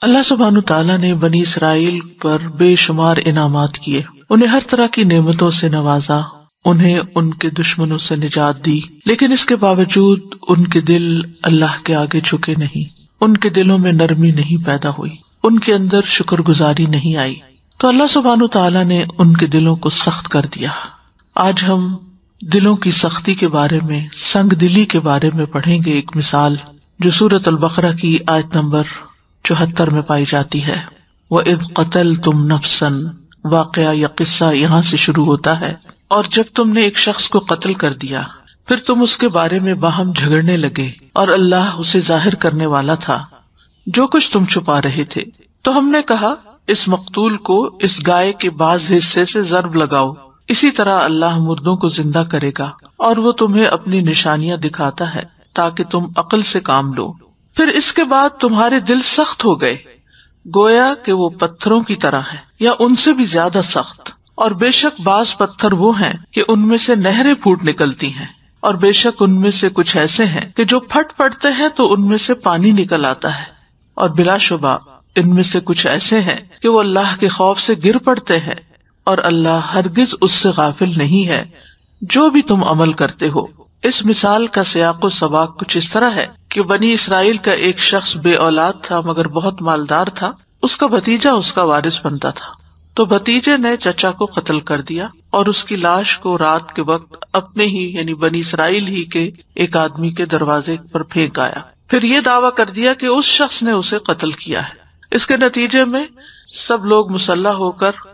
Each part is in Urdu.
اللہ سبحانہ تعالیٰ نے بنی اسرائیل پر بے شمار انعامات کیے، انہیں ہر طرح کی نعمتوں سے نوازا، انہیں ان کے دشمنوں سے نجات دی، لیکن اس کے باوجود ان کے دل اللہ کے آگے جھکے نہیں، ان کے دلوں میں نرمی نہیں پیدا ہوئی، ان کے اندر شکر گزاری نہیں آئی، تو اللہ سبحانہ تعالیٰ نے ان کے دلوں کو سخت کر دیا۔ آج ہم دلوں کی سختی کے بارے میں، سنگ دلی کے بارے میں پڑھیں گے ایک مثال جو سورۃ البقرہ کی آیت نمبر 74 میں پائی جاتی ہے۔ وَإِذْ قَتَلْتُمْ نَفْسًا، واقعہ یا قصہ یہاں سے شروع ہوتا ہے، اور جب تم نے ایک شخص کو قتل کر دیا، پھر تم اس کے بارے میں باہم جھگڑنے لگے، اور اللہ اسے ظاہر کرنے والا تھا جو کچھ تم چھپا رہے تھے، تو ہم نے کہا اس مقتول کو اس گائے کے بعض حصے سے ضرب لگاؤ، اسی طرح اللہ مردوں کو زندہ کرے گا، اور وہ تمہیں اپنی نشانیاں دکھاتا ہے تاکہ تم عقل سے کام لو۔ پھر اس کے بعد تمہارے دل سخت ہو گئے، گویا کہ وہ پتھروں کی طرح ہے یا ان سے بھی زیادہ سخت، اور بے شک بعض پتھر وہ ہیں کہ ان میں سے نہریں پھوٹ نکلتی ہیں، اور بے شک ان میں سے کچھ ایسے ہیں کہ جو پھٹ پڑتے ہیں تو ان میں سے پانی نکل آتا ہے، اور بلا شبہ ان میں سے کچھ ایسے ہیں کہ وہ اللہ کے خوف سے گر پڑتے ہیں، اور اللہ ہرگز اس سے غافل نہیں ہے جو بھی تم عمل کرتے ہو۔ اس مثال کا سیاق و سباق کچھ اس طرح ہے کہ بنی اسرائیل کا ایک شخص بے اولاد تھا مگر بہت مالدار تھا، اس کا بھتیجا اس کا وارث بنتا تھا، تو بھتیجے نے چچا کو قتل کر دیا اور اس کی لاش کو رات کے وقت اپنے ہی یعنی بنی اسرائیل ہی کے ایک آدمی کے دروازے پر پھینک آیا، پھر یہ دعویٰ کر دیا کہ اس شخص نے اسے قتل کیا ہے۔ اس کے نتیجے میں سب لوگ مسلح ہو کر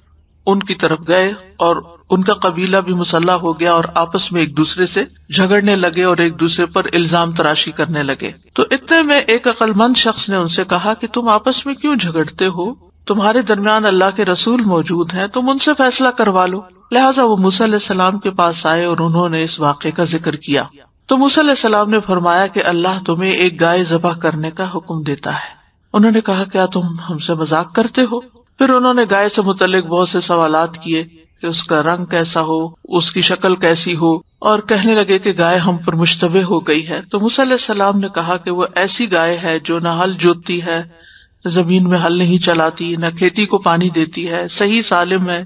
ان کی طرف گئے، اور ان کا قبیلہ بھی مسلح ہو گیا، اور آپس میں ایک دوسرے سے جھگڑنے لگے اور ایک دوسرے پر الزام تراشی کرنے لگے۔ تو اتنے میں ایک عقل مند شخص نے ان سے کہا کہ تم آپس میں کیوں جھگڑتے ہو؟ تمہارے درمیان اللہ کے رسول موجود ہیں، تم ان سے فیصلہ کروا لو۔ لہٰذا وہ موسیٰ علیہ السلام کے پاس آئے اور انہوں نے اس واقعے کا ذکر کیا، تو موسیٰ علیہ السلام نے فرمایا کہ اللہ تمہیں ایک گائے ذبح کرنے کا حکم دیتا ہے۔ انہوں نے کہا کیا تم ہم سے مذاق کرتے ہو؟ پھر انہوں نے گائے سے متعلق بہت سے سوالات کیے کہ اس کا رنگ کیسا ہو، اس کی شکل کیسی ہو، اور کہنے لگے کہ گائے ہم پر مشتبہ ہو گئی ہے۔ تو موسیٰ علیہ السلام نے کہا کہ وہ ایسی گائے ہے جو نہ ہل جوتتی ہے، زمین میں ہل نہیں چلاتی، نہ کھیتی کو پانی دیتی ہے، صحیح سالم ہے،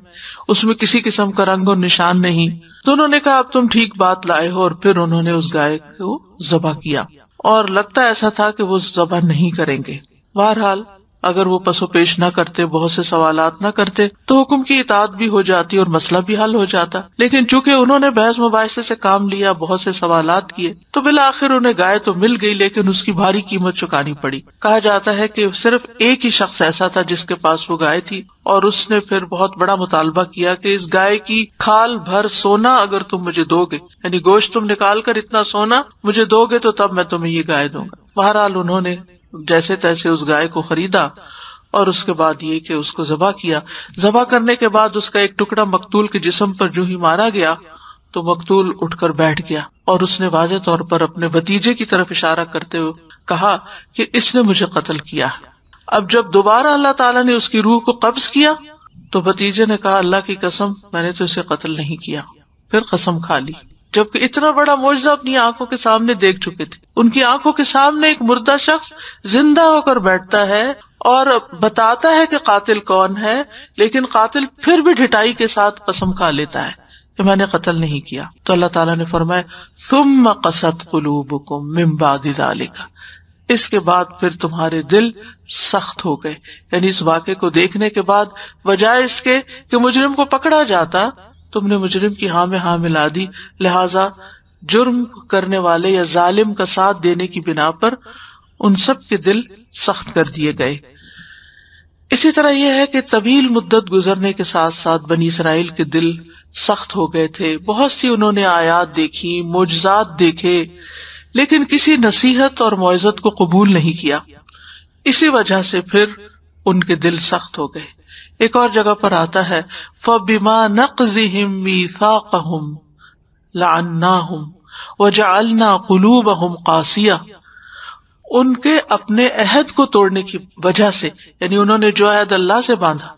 اس میں کسی قسم کا رنگ اور نشان نہیں۔ تو انہوں نے کہا اب تم ٹھیک بات لائے ہو، اور پھر انہوں نے اس گائے کو ذبح کیا، اور لگتا ایسا تھا کہ وہ ذبح نہیں کریں گے۔ بہرحال اگر وہ پس و پیش نہ کرتے، بہت سے سوالات نہ کرتے، تو حکم کی اطاعت بھی ہو جاتی اور مسئلہ بھی حل ہو جاتا، لیکن چونکہ انہوں نے بحث مباحثے سے کام لیا، بہت سے سوالات کیے، تو بالآخر انہیں گائے تو مل گئی لیکن اس کی بھاری قیمت چکانی پڑی۔ کہا جاتا ہے کہ صرف ایک ہی شخص ایسا تھا جس کے پاس وہ گائے تھی، اور اس نے پھر بہت بڑا مطالبہ کیا کہ اس گائے کی کھال بھر سونا اگر تم مجھے دو گے، یعنی گوشت تم نکال کر اتنا سونا مجھے دو گے تو تب میں تمہیں یہ گائے دوں گا۔ بہرحال انہوں نے جیسے تیسے اس گائے کو خریدا، اور اس کے بعد یہ کہ اس کو ذبح کیا۔ ذبح کرنے کے بعد اس کا ایک ٹکڑا مقتول کے جسم پر جو ہی مارا گیا تو مقتول اٹھ کر بیٹھ گیا، اور اس نے واضح طور پر اپنے بھتیجے کی طرف اشارہ کرتے ہوئے کہا کہ اس نے مجھے قتل کیا۔ اب جب دوبارہ اللہ تعالیٰ نے اس کی روح کو قبض کیا تو بھتیجے نے کہا اللہ کی قسم میں نے تو اسے قتل نہیں کیا، پھر قسم کھا لی، جبکہ اتنا بڑا معجزہ اپنی آنکھوں کے سامنے دیکھ چکے تھے۔ ان کی آنکھوں کے سامنے ایک مردہ شخص زندہ ہو کر بیٹھتا ہے اور بتاتا ہے کہ قاتل کون ہے، لیکن قاتل پھر بھی ڈھٹائی کے ساتھ قسم کھا لیتا ہے کہ میں نے قتل نہیں کیا۔ تو اللہ تعالیٰ نے فرمایا ثم قست قلوبکم من بعد ذلک، اس کے بعد پھر تمہارے دل سخت ہو گئے، یعنی اس واقعے کو دیکھنے کے بعد بجائے اس کے کہ مجرم کو پکڑا جاتا، تم نے مجرم کی ہاں میں ہاں ملا دی، لہٰذا جرم کرنے والے یا ظالم کا ساتھ دینے کی بنا پر ان سب کے دل سخت کر دیے گئے۔ اسی طرح یہ ہے کہ طویل مدت گزرنے کے ساتھ ساتھ بنی اسرائیل کے دل سخت ہو گئے تھے، بہت سی انہوں نے آیات دیکھی، معجزات دیکھے، لیکن کسی نصیحت اور موعظت کو قبول نہیں کیا، اسی وجہ سے پھر ان کے دل سخت ہو گئے۔ ایک اور جگہ پر آتا ہے فَبِمَا نَقْضِهِمْ مِيثَاقَهُمْ لَعَنَّاهُمْ وَجَعَلْنَا قُلُوبَهُمْ قَاسِيَةً، ان کے اپنے عہد کو توڑنے کی وجہ سے، یعنی انہوں نے جو عہد اللہ سے باندھا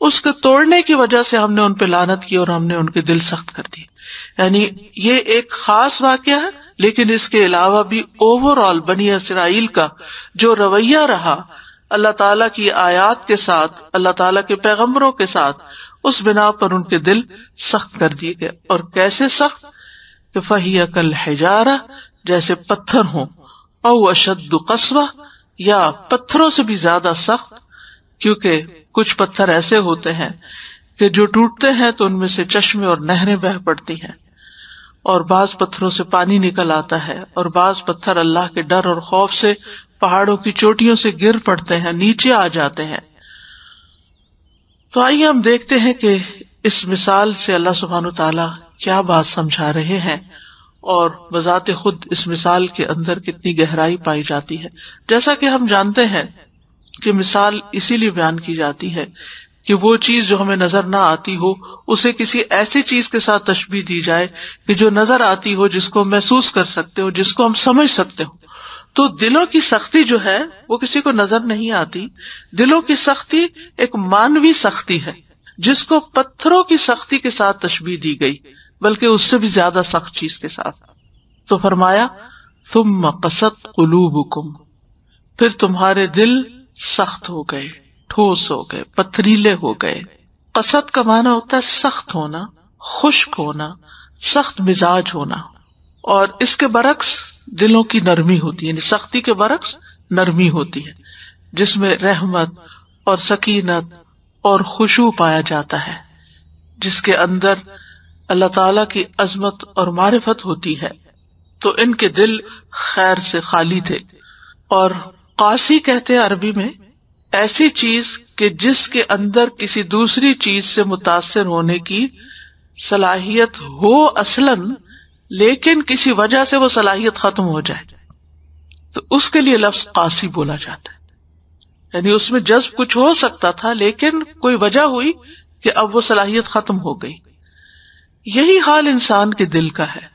اس کے توڑنے کی وجہ سے ہم نے ان پہ لعنت کی اور ہم نے ان کے دل سخت کر دیے۔ یعنی یہ ایک خاص واقعہ ہے، لیکن اس کے علاوہ بھی اوور آل بنی اسرائیل کا جو رویہ رہا، اللہ تعالیٰ کی آیات کے ساتھ، اللہ تعالیٰ کے پیغمبروں کے ساتھ، اس بنا پر ان کے دل سخت کر دیے گئے. اور کیسے سخت؟ کہ فَهِيَ كَالْحِجَارَةِ، جیسے پتھر ہوں، او اشد قسوہ، یا پتھروں سے بھی زیادہ سخت. کیونکہ کچھ پتھر ایسے ہوتے ہیں کہ جو ٹوٹتے ہیں تو ان میں سے چشمے اور نہریں بہہ پڑتی ہیں، اور بعض پتھروں سے پانی نکل آتا ہے، اور بعض پتھر اللہ کے ڈر اور خوف سے پہاڑوں کی چوٹیوں سے گر پڑتے ہیں، نیچے آ جاتے ہیں. تو آئیے ہم دیکھتے ہیں کہ اس مثال سے اللہ سبحانہ وتعالی کیا بات سمجھا رہے ہیں، اور بذات خود اس مثال کے اندر کتنی گہرائی پائی جاتی ہے. جیسا کہ ہم جانتے ہیں کہ مثال اسی لیے بیان کی جاتی ہے کہ وہ چیز جو ہمیں نظر نہ آتی ہو اسے کسی ایسی چیز کے ساتھ تشبیہ دی جائے کہ جو نظر آتی ہو، جس کو محسوس کر سکتے ہو، جس کو ہم سمجھ سکتے ہو. تو دلوں کی سختی جو ہے وہ کسی کو نظر نہیں آتی. دلوں کی سختی ایک مانوی سختی ہے جس کو پتھروں کی سختی کے ساتھ تشبیہ دی گئی، بلکہ اس سے بھی زیادہ سخت چیز کے ساتھ. تو فرمایا ثم قست قلوبکم، پھر تمہارے دل سخت ہو گئے، ٹھوس ہو گئے، پتھریلے ہو گئے. قست کا معنی ہوتا ہے سخت ہونا، خشک ہونا، سخت مزاج ہونا. اور اس کے برعکس دلوں کی نرمی ہوتی ہے، یعنی سختی کے برعکس نرمی ہوتی ہے، جس میں رحمت اور سکینت اور خشوع پایا جاتا ہے، جس کے اندر اللہ تعالی کی عظمت اور معرفت ہوتی ہے. تو ان کے دل خیر سے خالی تھے. اور قاسی کہتے ہیں عربی میں ایسی چیز کہ جس کے اندر کسی دوسری چیز سے متاثر ہونے کی صلاحیت ہو اصلاً، لیکن کسی وجہ سے وہ صلاحیت ختم ہو جائے، تو اس کے لیے لفظ قاسی بولا جاتا ہے. یعنی اس میں جذب کچھ ہو سکتا تھا، لیکن کوئی وجہ ہوئی کہ اب وہ صلاحیت ختم ہو گئی. یہی حال انسان کے دل کا ہے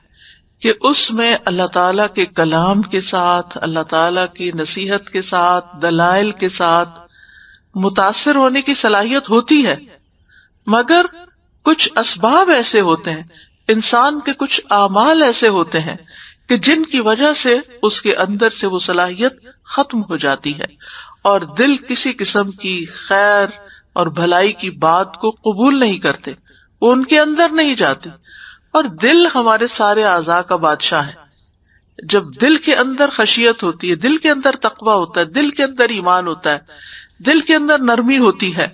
کہ اس میں اللہ تعالیٰ کے کلام کے ساتھ، اللہ تعالیٰ کی نصیحت کے ساتھ، دلائل کے ساتھ متاثر ہونے کی صلاحیت ہوتی ہے، مگر کچھ اسباب ایسے ہوتے ہیں، انسان کے کچھ اعمال ایسے ہوتے ہیں کہ جن کی وجہ سے اس کے اندر سے وہ صلاحیت ختم ہو جاتی ہے، اور دل کسی قسم کی خیر اور بھلائی کی بات کو قبول نہیں کرتے، وہ ان کے اندر نہیں جاتی. اور دل ہمارے سارے اعضاء کا بادشاہ ہے. جب دل کے اندر خشیت ہوتی ہے، دل کے اندر تقویٰ ہوتا ہے، دل کے اندر ایمان ہوتا ہے، دل کے اندر نرمی ہوتی ہے،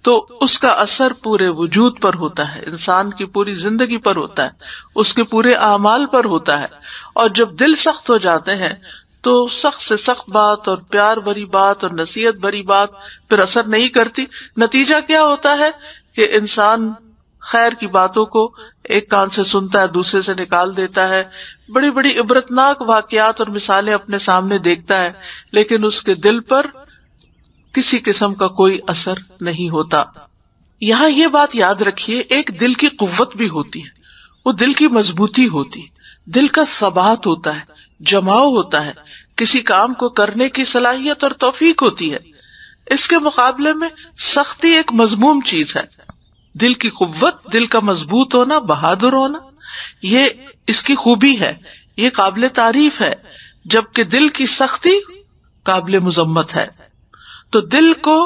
تو اس کا اثر پورے وجود پر ہوتا ہے، انسان کی پوری زندگی پر ہوتا ہے، اس کے پورے اعمال پر ہوتا ہے. اور جب دل سخت ہو جاتے ہیں تو سخت سے سخت بات اور پیار بھری بات اور نصیحت بھری بات پھر اثر نہیں کرتی. نتیجہ کیا ہوتا ہے کہ انسان خیر کی باتوں کو ایک کان سے سنتا ہے، دوسرے سے نکال دیتا ہے، بڑی بڑی عبرتناک واقعات اور مثالیں اپنے سامنے دیکھتا ہے، لیکن اس کے دل پر کسی قسم کا کوئی اثر نہیں ہوتا. یہاں یہ بات یاد رکھیے، ایک دل کی قوت بھی ہوتی ہے، وہ دل کی مضبوطی ہوتی ہے، دل کا ثبات ہوتا ہے، جماؤ ہوتا ہے، کسی کام کو کرنے کی صلاحیت اور توفیق ہوتی ہے. اس کے مقابلے میں سختی ایک مذموم چیز ہے. دل کی قوت، دل کا مضبوط ہونا، بہادر ہونا، یہ اس کی خوبی ہے، یہ قابل تعریف ہے، جبکہ دل کی سختی قابل مذمت ہے. تو دل کو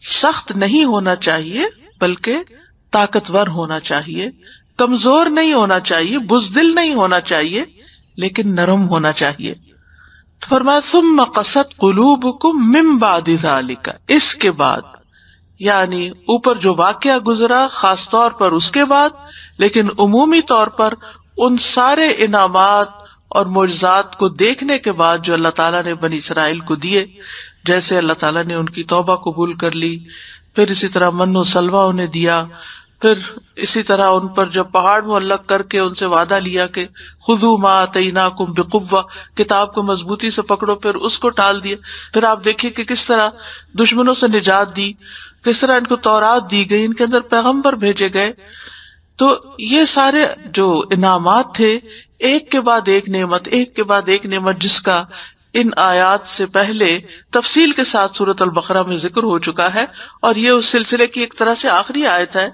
سخت نہیں ہونا چاہیے، بلکہ طاقتور ہونا چاہیے، کمزور نہیں ہونا چاہیے، بزدل نہیں ہونا چاہیے، لیکن نرم ہونا چاہیے. فرمایا ثم قست قلوبکم من بعد ذلک، اس کے بعد، یعنی اوپر جو واقعہ گزرا خاص طور پر اس کے بعد، لیکن عمومی طور پر ان سارے انعامات اور معجزات کو دیکھنے کے بعد جو اللہ تعالیٰ نے بنی اسرائیل کو دیے، جیسے اللہ تعالیٰ نے ان کی توبہ قبول کر لی، پھر اسی طرح من و سلوہ انہیں دیا، پھر اسی طرح ان پر جب پہاڑ معلق کر کے ان سے وعدہ لیا کہ خذوا ما آتیناکم بقوہ، کتاب کو مضبوطی سے پکڑو، پھر اس کو ٹال دیا. پھر آپ دیکھیے کہ کس طرح دشمنوں سے نجات دی، کس طرح ان کو تورات دی گئی، ان کے اندر پیغمبر بھیجے گئے. تو یہ سارے جو انعامات تھے، ایک کے بعد ایک نعمت، ایک کے بعد ایک نعمت، جس کا ان آیات سے پہلے تفصیل کے ساتھ سورۃ البقرہ میں ذکر ہو چکا ہے، اور یہ اس سلسلے کی ایک طرح سے آخری آیت ہے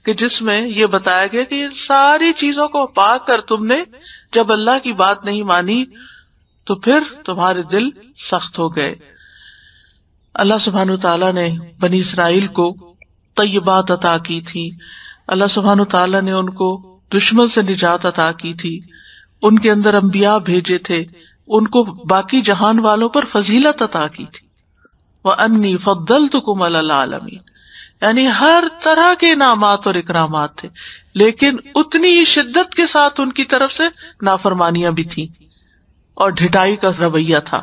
کہ جس میں یہ بتایا گیا کہ ان ساری چیزوں کو پا کر تم نے جب اللہ کی بات نہیں مانی تو پھر تمہارے دل سخت ہو گئے. اللہ سبحانہ تعالیٰ نے بنی اسرائیل کو طیبات عطا کی تھی، اللہ سبحانہ تعالیٰ نے ان کو دشمن سے نجات عطا کی تھی، ان کے اندر انبیاء بھیجے تھے، ان کو باقی جہان والوں پر فضیلت عطا کی تھی۔ وَأَنِّي فَضَّلْتُكُمْ عَلَى الْعَالَمِينَ، یعنی ہر طرح کے انعامات اور اکرامات تھے، لیکن اتنی ہی شدت کے ساتھ ان کی طرف سے نافرمانیاں بھی تھیں اور ڈھٹائی کا رویہ تھا،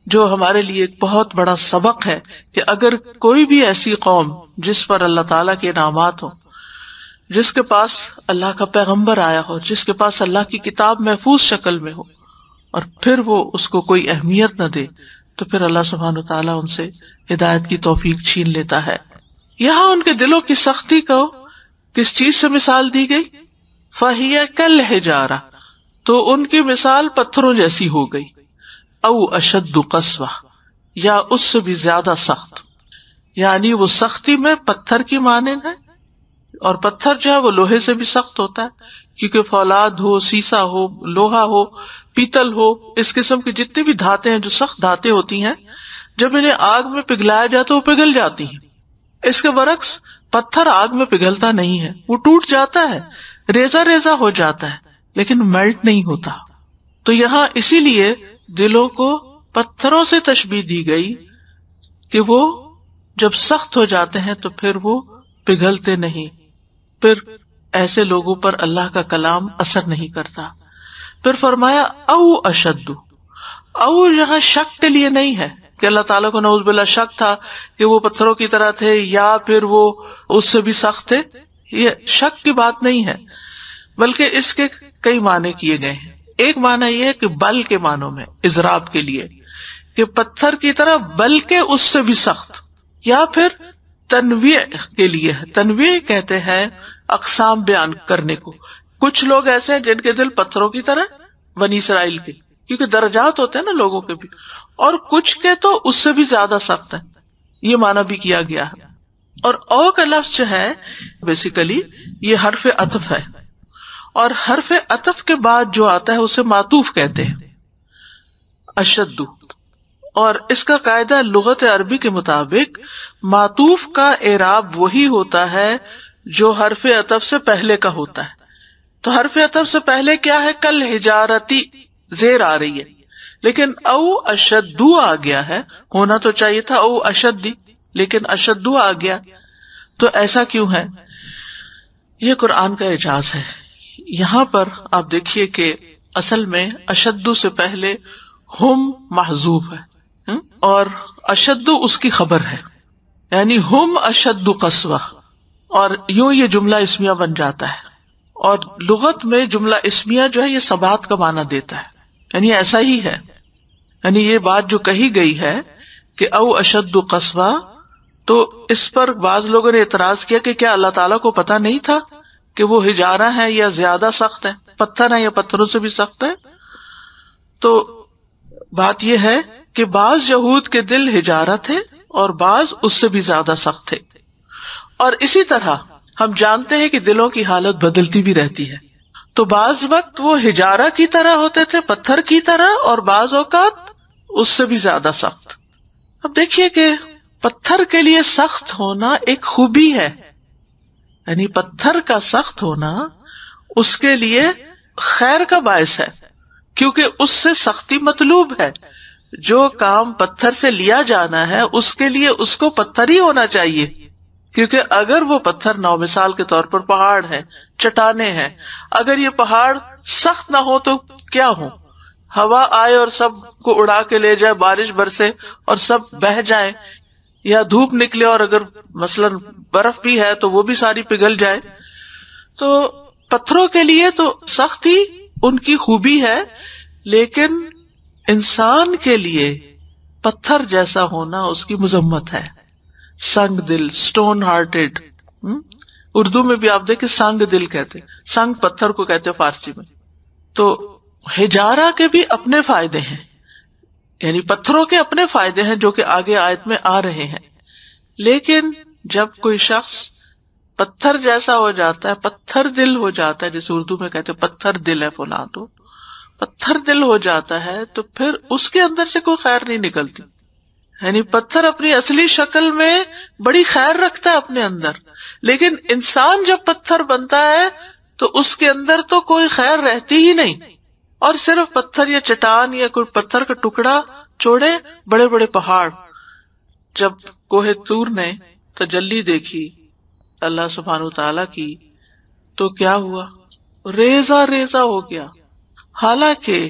جو ہمارے لیے ایک بہت بڑا سبق ہے کہ اگر کوئی بھی ایسی قوم جس پر اللہ تعالیٰ کے انعامات ہوں، جس کے پاس اللہ کا پیغمبر آیا ہو، جس کے پاس اللہ کی کتاب محفوظ شکل میں ہو، اور پھر وہ اس کو کوئی اہمیت نہ دے، تو پھر اللہ سبحانہ وتعالیٰ ان سے ہدایت کی توفیق چھین لیتا ہے۔ یہاں ان کے دلوں کی سختی کو کس چیز سے مثال دی گئی؟ فَهِيَ كَالْحِجَارَةِ، تو ان کی مثال پتھروں جیسی ہو گئی، او اشد قسوہ، یا اس سے بھی زیادہ سخت، یعنی وہ سختی میں پتھر کی مانند ہے، اور پتھر جو ہے وہ لوہے سے بھی سخت ہوتا ہے، کیونکہ فولاد ہو، سیسا ہو، لوہا ہو، پیتل ہو، اس قسم کی جتنی بھی دھاتیں ہیں جو سخت دھاتیں ہوتی ہیں، جب انہیں آگ میں پگھلایا جائے تو وہ پگھل جاتی ہیں۔ اس کے برعکس پتھر آگ میں پگھلتا نہیں ہے، وہ ٹوٹ جاتا ہے، ریزہ ریزہ ہو جاتا ہے، لیکن میلٹ نہیں ہوتا۔ تو یہاں اسی لیے دلوں کو پتھروں سے تشبیہ دی گئی کہ وہ جب سخت ہو جاتے ہیں تو پھر وہ پگھلتے نہیں، پھر ایسے لوگوں پر اللہ کا کلام اثر نہیں کرتا۔ پھر فرمایا او اشد، او یہاں شک کے لیے نہیں ہے کہ اللہ تعالیٰ کو نعوذ باللہ شک تھا کہ وہ پتھروں کی طرح تھے یا پھر وہ اس سے بھی سخت تھے، یہ شک کی بات نہیں ہے، بلکہ اس کے کئی معنی کیے گئے ہیں۔ ایک معنی یہ ہے کہ بل کے معنوں میں اضراب کے لیے، کہ پتھر کی طرح بلکہ اس سے بھی سخت، یا پھر تنویع کے لیے ہے۔ تنویع کہتے ہیں اقسام بیان کرنے کو۔ کچھ لوگ ایسے ہیں جن کے دل پتھروں کی طرح، بنی اسرائیل کے، کیونکہ درجات ہوتے ہیں نا لوگوں کے بھی، اور کچھ کے تو اس سے بھی زیادہ سخت ہیں، یہ معنی بھی کیا گیا ہے۔ اور او کا لفظ جو ہے بیسیکلی یہ حرف عطف ہے، اور حرف عطف کے بعد جو آتا ہے اسے معطوف کہتے ہیں، اشد۔ اور اس کا قاعدہ لغت عربی کے مطابق معطوف کا اعراب وہی ہوتا ہے جو حرف عطف سے پہلے کا ہوتا ہے۔ تو حرف عطف سے پہلے کیا ہے؟ کل حجارتی، زیر آ رہی ہے، لیکن او اشدو آ گیا ہے، ہونا تو چاہیے تھا او اشدی، لیکن اشدو آ گیا، تو ایسا کیوں ہے؟ یہ قرآن کا اعجاز ہے۔ یہاں پر آپ دیکھیے کہ اصل میں اشدو سے پہلے ہم محذوف ہے، اور اشدو اس کی خبر ہے، یعنی ہم اشد قسوہ، اور یوں یہ جملہ اسمیہ بن جاتا ہے۔ اور لغت میں جملہ اسمیہ جو ہے یہ ثبات کا معنی دیتا ہے، یعنی ایسا ہی ہے، یعنی یہ بات جو کہی گئی ہے کہ او اشد قسوہ، تو اس پر بعض لوگوں نے اعتراض کیا کہ کیا اللہ تعالیٰ کو پتا نہیں تھا کہ وہ حجارہ ہیں یا زیادہ سخت ہیں، پتھر ہیں یا پتھروں سے بھی سخت ہیں؟ تو بات یہ ہے کہ بعض یہود کے دل حجارہ تھے اور بعض اس سے بھی زیادہ سخت تھے، اور اسی طرح ہم جانتے ہیں کہ دلوں کی حالت بدلتی بھی رہتی ہے، تو بعض وقت وہ حجارہ کی طرح ہوتے تھے، پتھر کی طرح، اور بعض اوقات اس سے بھی زیادہ سخت۔ اب دیکھیے کہ پتھر کے لیے سخت ہونا ایک خوبی ہے، یعنی پتھر کا سخت ہونا اس کے لیے خیر کا باعث ہے، کیونکہ اس سے سختی مطلوب ہے۔ جو کام پتھر سے لیا جانا ہے اس کے لیے اس کو پتھر ہی ہونا چاہیے، کیونکہ اگر وہ پتھر نو مثال کے طور پر پہاڑ ہے، چٹانیں ہیں، اگر یہ پہاڑ سخت نہ ہو تو کیا ہو؟ ہوا آئے اور سب کو اڑا کے لے جائے، بارش برسے اور سب بہہ جائے، یا دھوپ نکلے اور اگر مثلا برف بھی ہے تو وہ بھی ساری پگھل جائے۔ تو پتھروں کے لیے تو سختی ان کی خوبی ہے، لیکن انسان کے لیے پتھر جیسا ہونا اس کی مذمت ہے۔ سنگ دل، سٹون ہارٹیڈ، اردو میں بھی آپ دیکھیں سنگ دل کہتے، سنگ پتھر کو کہتے فارسی میں۔ تو حجارہ کے بھی اپنے فائدے ہیں، یعنی پتھروں کے اپنے فائدے ہیں جو کہ آگے آیت میں آ رہے ہیں، لیکن جب کوئی شخص پتھر جیسا ہو جاتا ہے، پتھر دل ہو جاتا ہے، جیسے اردو میں کہتے پتھر دل ہے فلاں، تو پتھر دل ہو جاتا ہے تو پھر اس کے اندر سے کوئی خیر نہیں نکلتی یعنی پتھر اپنی اصلی شکل میں بڑی خیر رکھتا ہے اپنے اندر، لیکن انسان جب پتھر بنتا ہے تو اس کے اندر تو کوئی خیر رہتی ہی نہیں، اور صرف پتھر یا چٹان یا کوئی پتھر کا ٹکڑا چھوڑے بڑے بڑے پہاڑ. جب کوہ طور نے تجلی دیکھی اللہ سبحانہ وتعالیٰ کی تو کیا ہوا؟ ریزہ ریزہ ہو گیا. حالانکہ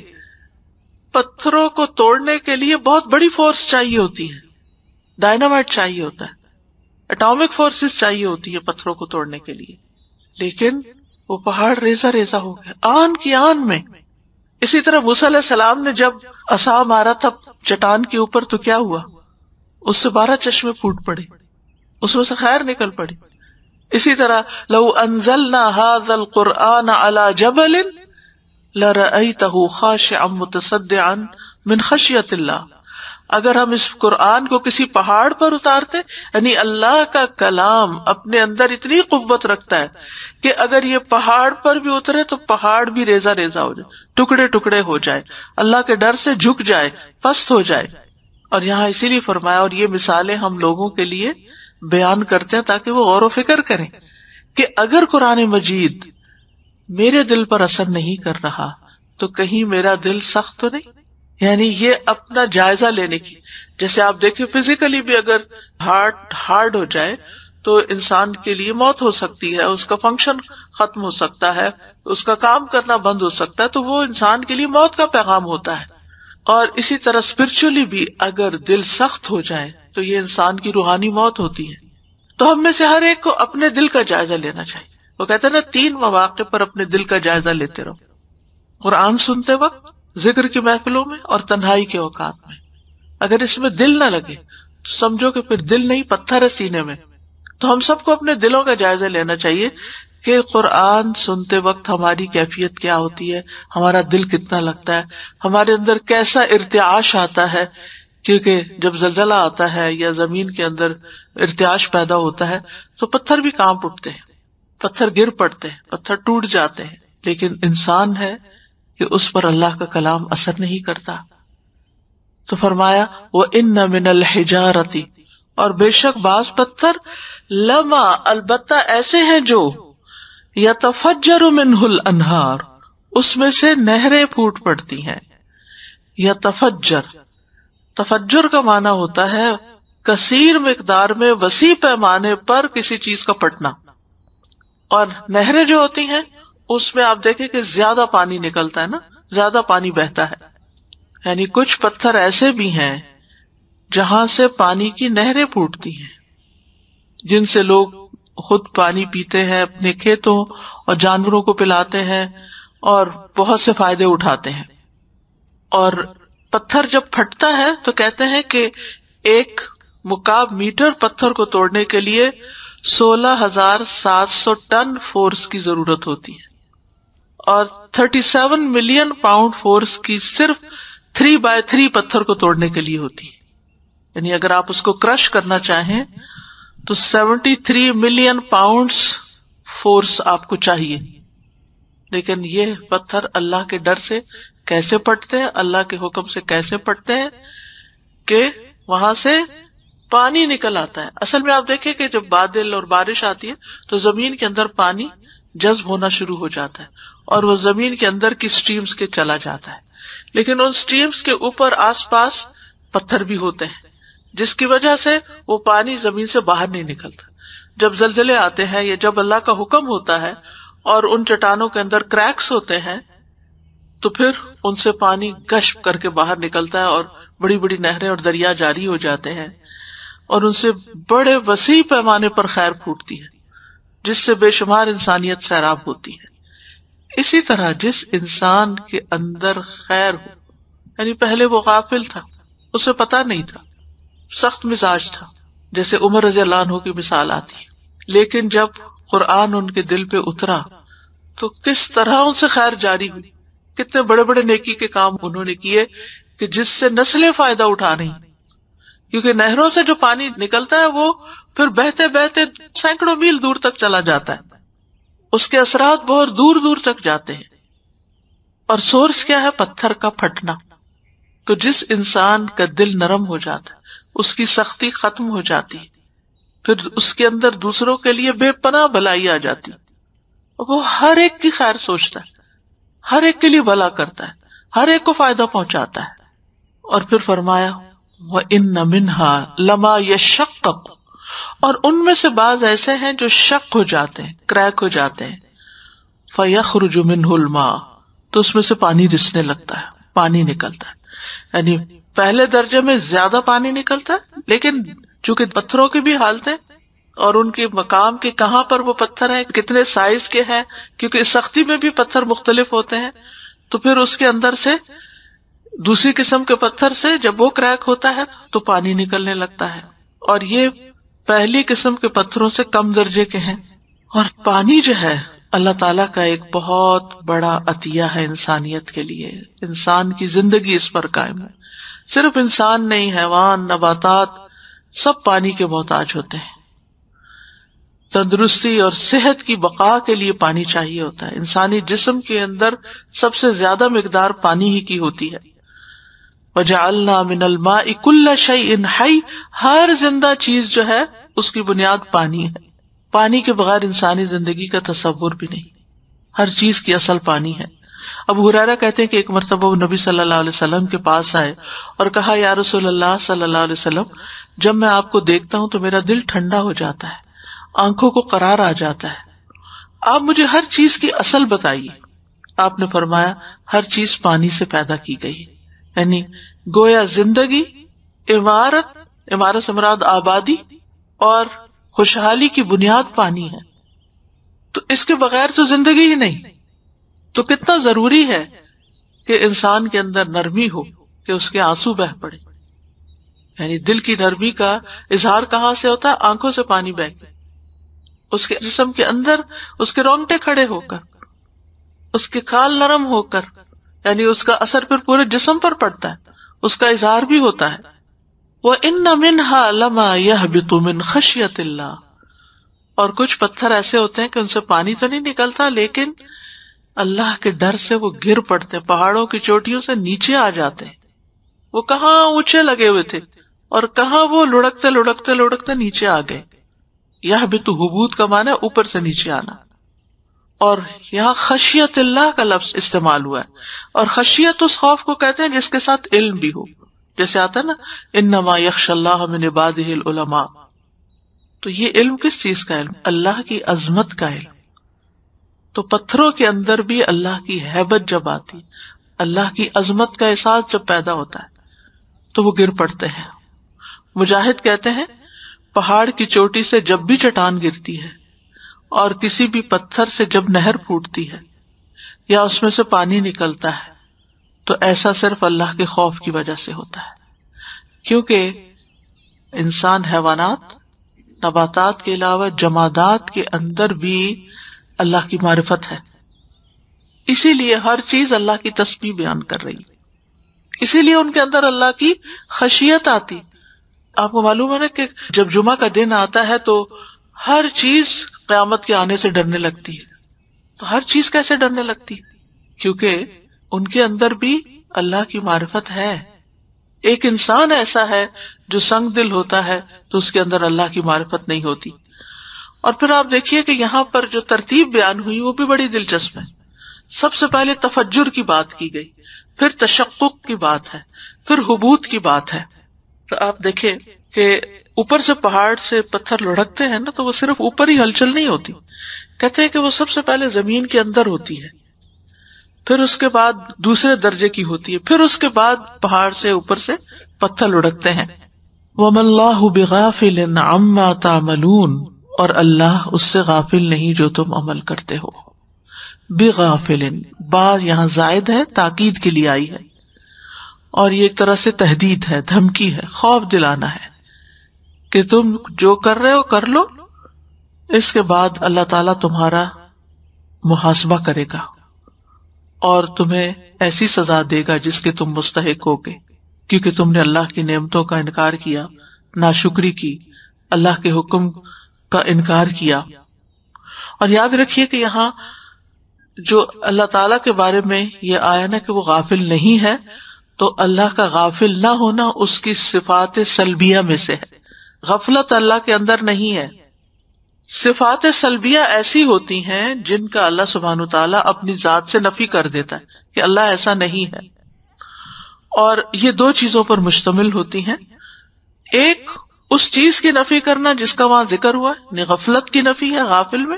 پتھروں کو توڑنے کے لیے بہت بڑی فورس چاہیے ہوتی ہے، ڈائنامائٹ چاہیے ہوتا ہے، اٹامک فورسز چاہیے ہوتی ہے پتھروں کو توڑنے کے لیے، لیکن وہ پہاڑ ریزہ ریزہ ہو گیا آن کی آن میں. اسی طرح موسیٰ علیہ السلام نے جب عصا مارا تھا چٹان کے اوپر تو کیا ہوا؟ اس سے 12 چشمے پھوٹ پڑے، اس میں سے خیر نکل پڑی. اسی طرح لو انزلنا هذا القرآن على جبل لرأيته خاشعا متصدعا من خشیۃ اللہ. اگر ہم اس قرآن کو کسی پہاڑ پر اتارتے، یعنی اللہ کا کلام اپنے اندر اتنی قوت رکھتا ہے کہ اگر یہ پہاڑ پر بھی اترے تو پہاڑ بھی ریزہ ریزہ ہو جائے، ٹکڑے ٹکڑے ہو جائے، اللہ کے ڈر سے جھک جائے، پست ہو جائے. اور یہاں اسی لیے فرمایا، اور یہ مثالیں ہم لوگوں کے لیے بیان کرتے ہیں تاکہ وہ غور و فکر کریں کہ اگر قرآن مجید میرے دل پر اثر نہیں کر رہا تو کہیں میرا دل سخت تو نہیں. یعنی یہ اپنا جائزہ لینے کی، جیسے آپ دیکھیں فزیکلی بھی اگر ہارٹ ہارڈ ہو جائے تو انسان کے لیے موت ہو سکتی ہے، اس کا فنکشن ختم ہو سکتا ہے، اس کا کام کرنا بند ہو سکتا ہے، تو وہ انسان کے لیے موت کا پیغام ہوتا ہے. اور اسی طرح اسپرچولی بھی اگر دل سخت ہو جائے تو یہ انسان کی روحانی موت ہوتی ہے. تو ہم میں سے ہر ایک کو اپنے دل کا جائزہ لینا چاہیے. وہ کہتے ہیں نا 3 مواقع پر اپنے دل کا جائزہ لیتے رہو، قرآن سنتے وقت، ذکر کی محفلوں میں، اور تنہائی کے اوقات میں. اگر اس میں دل نہ لگے تو سمجھو کہ پھر دل نہیں پتھر ہے سینے میں. تو ہم سب کو اپنے دلوں کا جائزہ لینا چاہیے کہ قرآن سنتے وقت ہماری کیفیت کیا ہوتی ہے، ہمارا دل کتنا لگتا ہے، ہمارے اندر کیسا ارتعاش آتا ہے. کیونکہ جب زلزلہ آتا ہے یا زمین کے اندر ارتعاش پیدا ہوتا ہے تو پتھر بھی کانپ اٹھتے ہیں، پتھر گر پڑتے ہیں، پتھر ٹوٹ جاتے ہیں. لیکن انسان ہے کہ اس پر اللہ کا کلام اثر نہیں کرتا. تو فرمایا وَإِنَّ مِنَ الْحِجَارَةِ، اور بے شک بعض پتھر، لما، البتہ ایسے ہیں جو یتفجر منہ الانہار، اس میں سے نہریں پھوٹ پڑتی ہیں. یتفجر، تفجر کا معنی ہوتا ہے کثیر مقدار میں وسیع پیمانے پر کسی چیز کا پھٹنا. اور نہریں جو ہوتی ہیں اس میں آپ دیکھیں کہ زیادہ پانی نکلتا ہے نا، زیادہ پانی بہتا ہے. یعنی کچھ پتھر ایسے بھی ہیں جہاں سے پانی کی نہریں پھوٹتی ہیں، جن سے لوگ خود پانی پیتے ہیں، اپنے کھیتوں اور جانوروں کو پلاتے ہیں اور بہت سے فائدے اٹھاتے ہیں. اور پتھر جب پھٹتا ہے تو کہتے ہیں کہ 1 مکعب میٹر پتھر کو توڑنے کے لیے 16,700 ٹن فورس کی ضرورت ہوتی ہے، اور 37 ملین پاؤنڈ فورس کی صرف 3/3 پتھر کو توڑنے کے لیے ہوتی ہے. یعنی اگر آپ اس کو کرش کرنا چاہیں تو 73 ملین پاؤنڈز فورس آپ کو چاہیے. لیکن یہ پتھر اللہ کے ڈر سے کیسے پھٹتے ہیں، اللہ کے حکم سے کیسے پھٹتے ہیں کہ وہاں سے پانی نکل آتا ہے. اصل میں آپ دیکھیں کہ جب بادل اور بارش آتی ہے تو زمین کے اندر پانی جذب ہونا شروع ہو جاتا ہے اور وہ زمین کے اندر کی سٹریمز کے چلا جاتا ہے. لیکن ان سٹریمز کے اوپر آس پاس پتھر بھی ہوتے ہیں جس کی وجہ سے وہ پانی زمین سے باہر نہیں نکلتا. جب زلزلے آتے ہیں یا جب اللہ کا حکم ہوتا ہے اور ان چٹانوں کے اندر کریکس ہوتے ہیں تو پھر ان سے پانی گشت کر کے باہر نکلتا ہے اور بڑی بڑی نہریں اور دریا جاری ہو جاتے ہیں اور ان سے بڑے وسیع پیمانے پر خیر پھوٹتی ہے جس سے بے شمار انسانیت سیراب ہوتی ہے. اسی طرح جس انسان کے اندر خیر ہو، یعنی پہلے وہ غافل تھا، اسے پتا نہیں تھا، سخت مزاج تھا، جیسے عمر رضی اللہ عنہ کی مثال آتی ہے، لیکن جب قرآن ان کے دل پہ اترا تو کس طرح ان سے خیر جاری ہوئی، کتنے بڑے بڑے نیکی کے کام انہوں نے کیے کہ جس سے نسلیں فائدہ اٹھا رہی. کیونکہ نہروں سے جو پانی نکلتا ہے وہ پھر بہتے بہتے سینکڑوں میل دور تک چلا جاتا ہے، اس کے اثرات بہت دور دور تک جاتے ہیں. اور سورس کیا ہے؟ پتھر کا پھٹنا. تو جس انسان کا دل نرم ہو جاتا ہے، اس کی سختی ختم ہو جاتی، پھر اس کے اندر دوسروں کے لیے بے پناہ بھلائی آ جاتی، وہ ہر ایک کی خیر سوچتا ہے، ہر ایک کے لیے بھلا کرتا ہے، ہر ایک کو فائدہ پہنچاتا ہے۔ اور پھر فرمایا وَإِنَّ مِنْهَا لَمَا يَشَّقَّقُ، اور ان میں سے بعض ایسے ہیں جو شق ہو جاتے ہیں، کریک ہو جاتے ہیں، فَيَخْرُجُ مِنْهُ الْمَاءُ، تو اس میں سے پانی رسنے لگتا ہے، پانی نکلتا ہے، یعنی پہلے درجے میں زیادہ پانی نکلتا ہے، لیکن چونکہ پتھروں کی بھی حالتیں اور ان کے مقام کے کہاں پر وہ پتھر ہیں، کتنے سائز کے ہیں، کیونکہ اس سختی میں بھی پتھر مختلف ہوتے ہیں، تو پھر اس کے اندر سے دوسری قسم کے پتھر سے جب وہ کریک ہوتا ہے تو پانی نکلنے لگتا ہے، اور یہ پہلی قسم کے پتھروں سے کم درجے کے ہیں۔ اور پانی جو ہے اللہ تعالیٰ کا ایک بہت بڑا عطیہ ہے انسانیت کے لیے، انسان کی زندگی اس پر قائم ہے، صرف انسان نہیں، حیوان، نباتات سب پانی کے محتاج ہوتے ہیں۔ تندرستی اور صحت کی بقا کے لیے پانی چاہیے ہوتا ہے، انسانی جسم کے اندر سب سے زیادہ مقدار پانی ہی کی ہوتی ہے۔ وَجَعَلْنَا مِنَ الْمَاءِ كُلَّ شَيْءٍ حَيٍّ، ہر زندہ چیز جو ہے اس کی بنیاد پانی ہے، پانی کے بغیر انسانی زندگی کا تصور بھی نہیں، ہر چیز کی اصل پانی ہے۔ ابو ہریرہ کہتے ہیں کہ ایک مرتبہ وہ نبی صلی اللہ علیہ وسلم کے پاس آئے اور کہا یا رسول اللہ صلی اللہ علیہ وسلم، جب میں آپ کو دیکھتا ہوں تو میرا دل ٹھنڈا ہو جاتا ہے، آنکھوں کو قرار آ جاتا ہے، آپ مجھے ہر چیز کی اصل بتائیے۔ آپ نے فرمایا ہر چیز پانی سے پیدا کی گئی ہے، یعنی گویا زندگی، عمارت سے مراد آبادی اور خوشحالی کی بنیاد پانی ہے، تو اس کے بغیر تو زندگی ہی نہیں۔ تو کتنا ضروری ہے کہ انسان کے اندر نرمی ہو، کہ اس کے آنسو بہہ پڑے، یعنی دل کی نرمی کا اظہار کہاں سے ہوتا ہے؟ آنکھوں سے پانی بہہ کے، اس کے جسم کے اندر اس کے رونگٹے کھڑے ہو کر، اس کے کھال نرم ہو کر، یعنی اس کا اثر پھر پورے جسم پر پڑتا ہے، اس کا اظہار بھی ہوتا ہے۔ وَإِنَّ مِنْهَا لَمَا يَهْبِطُ مِنْ خَشْيَةِ اللَّهِ، اور کچھ پتھر ایسے ہوتے ہیں کہ ان سے پانی تو نہیں نکلتا، لیکن اللہ کے ڈر سے وہ گر پڑتے، پہاڑوں کی چوٹیوں سے نیچے آ جاتے ہیں، وہ کہاں اونچے لگے ہوئے تھے اور کہاں وہ لڑکتے لڑکتے لڑکتے نیچے آ گئے۔ یہبط حبوط کا معنی ہے اوپر سے نیچے آنا، اور یہاں خشیت اللہ کا لفظ استعمال ہوا ہے، اور خشیت اس خوف کو کہتے ہیں جس کے ساتھ علم بھی ہو، جیسے آتا ہے نا انما یخشی اللہ من عبادہ العلماء، تو یہ علم کس چیز کا علم؟ اللہ کی عظمت کا علم۔ تو پتھروں کے اندر بھی اللہ کی ہیبت جب آتی، اللہ کی عظمت کا احساس جب پیدا ہوتا ہے تو وہ گر پڑتے ہیں۔ مجاہد کہتے ہیں پہاڑ کی چوٹی سے جب بھی چٹان گرتی ہے اور کسی بھی پتھر سے جب نہر پھوٹتی ہے یا اس میں سے پانی نکلتا ہے تو ایسا صرف اللہ کے خوف کی وجہ سے ہوتا ہے، کیونکہ انسان، حیوانات، نباتات کے علاوہ جمادات کے اندر بھی اللہ کی معرفت ہے، اسی لیے ہر چیز اللہ کی تسبیح بیان کر رہی ہے، اسی لیے ان کے اندر اللہ کی خشیت آتی۔ آپ کو معلوم ہے نا کہ جب جمعہ کا دن آتا ہے تو ہر چیز قیامت کے آنے سے ڈرنے لگتی ہے۔ تو ہر چیز کیسے ڈرنے لگتی؟ کیونکہ ان کے اندر بھی اللہ کی معرفت ہے۔ ایک انسان ایسا ہے جو سنگ دل ہوتا ہے تو اس کے اندر اللہ کی معرفت نہیں ہوتی۔ اور پھر آپ دیکھیے کہ یہاں پر جو ترتیب بیان ہوئی وہ بھی بڑی دلچسپ ہے۔ سب سے پہلے تفجر کی بات کی گئی، پھر تشقق کی بات ہے، پھر حبوط کی بات ہے۔ تو آپ دیکھیں کہ اوپر سے پہاڑ سے پتھر لڑکتے ہیں نا تو وہ صرف اوپر ہی ہلچل نہیں ہوتی، کہتے ہیں کہ وہ سب سے پہلے زمین کے اندر ہوتی ہے، پھر اس کے بعد دوسرے درجے کی ہوتی ہے، پھر اس کے بعد پہاڑ سے اوپر سے پتھر لڑکتے ہیں۔ وَمَا اللَّهُ بِغَافِلٍ عَمَّا تَعْمَلُونَ، اور اللہ اس سے غافل نہیں جو تم عمل کرتے ہو۔ بغافل، با یہاں زائد ہے، تاکید کے لیے آئی ہے، اور یہ ایک طرح سے تہدید ہے، دھمکی ہے، خوف دلانا ہے کہ تم جو کر رہے ہو کر لو، اس کے بعد اللہ تعالیٰ تمہارا محاسبہ کرے گا اور تمہیں ایسی سزا دے گا جس کے تم مستحق ہوگے، کیونکہ تم نے اللہ کی نعمتوں کا انکار کیا، ناشکری کی، اللہ کے حکم کا انکار کیا۔ اور یاد رکھیے کہ یہاں جو اللہ تعالیٰ کے بارے میں یہ آیا نا کہ وہ غافل نہیں ہے، تو اللہ کا غافل نہ ہونا اس کی صفات سلبیہ میں سے ہے. غفلت اللہ کے اندر نہیں ہے. صفات سلبیہ ایسی ہوتی ہیں جن کا اللہ سبحانہ تعالیٰ اپنی ذات سے نفی کر دیتا ہے کہ اللہ ایسا نہیں ہے، اور یہ دو چیزوں پر مشتمل ہوتی ہیں. ایک اس چیز کی نفی کرنا جس کا وہاں ذکر ہوا ہے، غفلت کی نفی ہے غافل میں،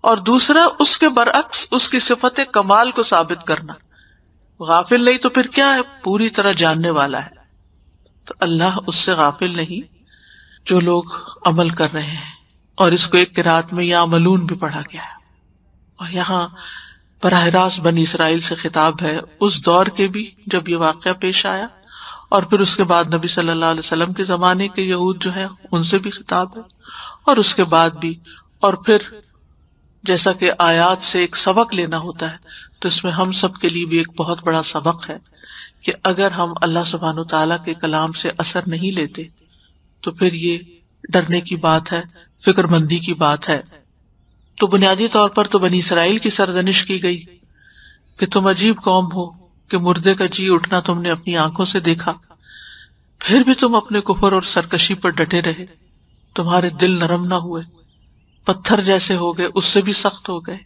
اور دوسرا اس کے برعکس اس کی صفت کمال کو ثابت کرنا. غافل نہیں تو پھر کیا ہے؟ پوری طرح جاننے والا ہے. تو اللہ اس سے غافل نہیں جو لوگ عمل کر رہے ہیں. اور اس کو ایک قرات میں یعملون بھی پڑھا گیا ہے، اور یہاں براہ راست بنی اسرائیل سے خطاب ہے، اس دور کے بھی جب یہ واقعہ پیش آیا، اور پھر اس کے بعد نبی صلی اللہ علیہ وسلم کے زمانے کے یہود جو ہے ان سے بھی خطاب ہے، اور اس کے بعد بھی. اور پھر جیسا کہ آیات سے ایک سبق لینا ہوتا ہے، تو اس میں ہم سب کے لیے بھی ایک بہت بڑا سبق ہے کہ اگر ہم اللہ سبحانہ تعالیٰ کے کلام سے اثر نہیں لیتے تو پھر یہ ڈرنے کی بات ہے، فکر مندی کی بات ہے. تو بنیادی طور پر تو بنی اسرائیل کی سرزنش کی گئی کہ تم عجیب قوم ہو کہ مردے کا جی اٹھنا تم نے اپنی آنکھوں سے دیکھا، پھر بھی تم اپنے کفر اور سرکشی پر ڈٹے رہے، تمہارے دل نرم نہ ہوئے، پتھر جیسے ہو گئے، اس سے بھی سخت ہو گئے.